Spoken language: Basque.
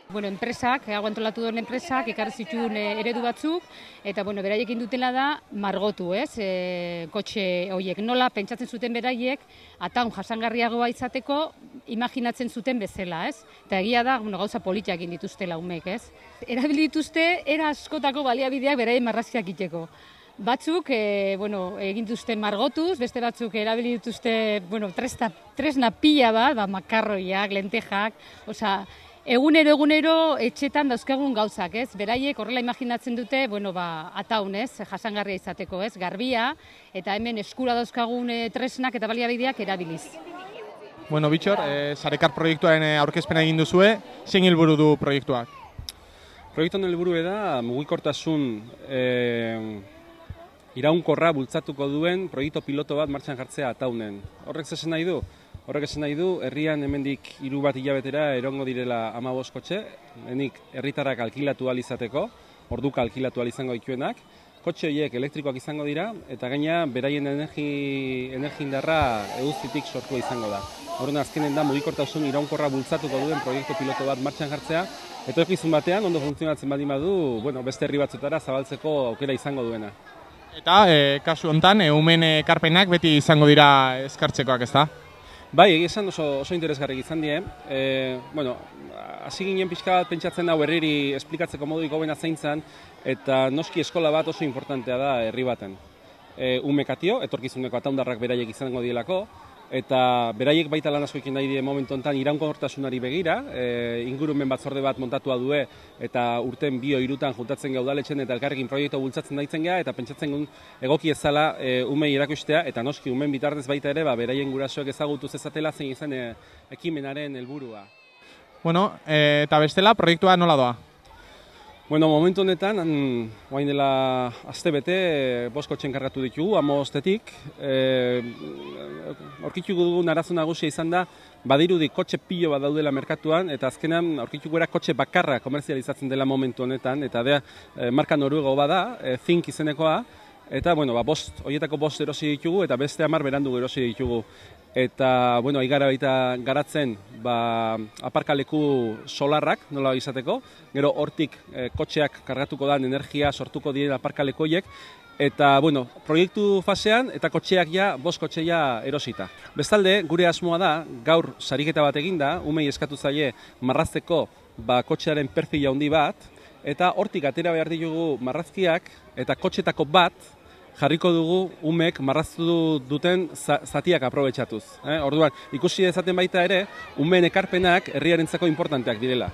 Bueno, enpresak, aguantolatu duen enpresak, ekarri zituen eredu batzuk, eta beraiekin dutela da margotu, kotxe horiek. Nola pentsatzen zuten beraiek, ataun jasangarriagoa izateko, imaginatzen zuten bezala, Eta egia da, gauza politak egin dituztela umek, Erabili dituzte, era askotako baliabideak beraien marrazkiak iteko. Batzuk, egin duzte margotuz, beste batzuk erabili dituzte, tresna pila bat, makarroiak, lentejak, egunero etxetan dauzkagun gauzak, Beraiek horrela imaginatzen dute, ataun, jasangarria izateko, garbia, eta hemen eskura dauzkagun tresnak eta baliabideak erabiliz. Bueno, Bitxor, Sarekar proiektuaren aurkezpena egin duzue, zein helburu du proiektuak? Proiektuan helburu da mugikortasun iraunkorra bultzatuko duen proiektu piloto bat martxan jartzea ataunen. Horrek esan nahi du? Horrek esan nahi du, herrian hemendik 3 bat hilabetera erongo direla 15 kotxe, henik herritarrak alkilatu ahal izateko, orduka alkilatu ahal izango dituenak, kotxe horiek elektrikoak izango dira, eta gaina beraien energiindarra eguzkitik sortua izango da. Horren azkenen da mugikortasun iraunkorra bultzatuko duen proiektu piloto bat martxan jartzea, etorkizun batean ondo funtzionatzen baldin badu, beste herri batzutara zabaltzeko aukera izango duena. Eta kasu hontan, umen ekarpenak beti izango dira eskartzekoak, ezta? Bai, esan oso interesgarrik izan die. Hasi ginen pixka bat pentsatzen hau herriri esplikatzeko modurik hobena zeintzan, eta noski eskola bat oso importantea da herri baten. Umekatio, etorkizuneko ataundarrak beraiek izango dielako, eta beraiek baita lan asko ekin nahi die momentu honetan iraunkortasunari begira, ingurumen batzorde bat montatua due, eta urten 2-3 juntatzen gaudaletxen eta elkarrekin proiektu bultzatzen daitzen geha, eta pentsatzen egoki ezala umei erakustea, eta noski umen bitartez baita ere, beraien gurasoek ezagutuz ezatela zein izan ekimenaren helburua. Bueno, eta bestela, proiektua nola doa? Momentu honetan, oain dela astebete, 5 kotxe enkargatu ditugu, 15-etik. Aurkituko dugun arazo nagusia izan da, badirudi kotxe pilo bat daudela merkatuan, eta azkenan aurkituko era kotxe bakarra komerzializatzen dela momentu honetan, eta marka noruego bada, Think izenekoa, eta horietako 5 erosi ditugu, eta beste 10 berandu erosi ditugu. Eta, aigara baita garatzen aparkaleku solarrak, nola izateko, gero hortik kotxeak kargatuko dan energia sortuko diren aparkalekoiek, eta, proiektu fasean eta kotxeak 5 kotxe erosita. Bestalde, gure asmoa da, gaur sariketa bat eginda, umei eskatu zaie marrazteko kotxearen perfila handi bat, eta hortik atera behar ditugu marrazkiak eta kotxetako bat, jarriko dugu umek marraztu duten zatiak aprobetxatuz. Orduan, ikusi dezaten baita ere, umeen ekarpenak herriarentzako importanteak direla.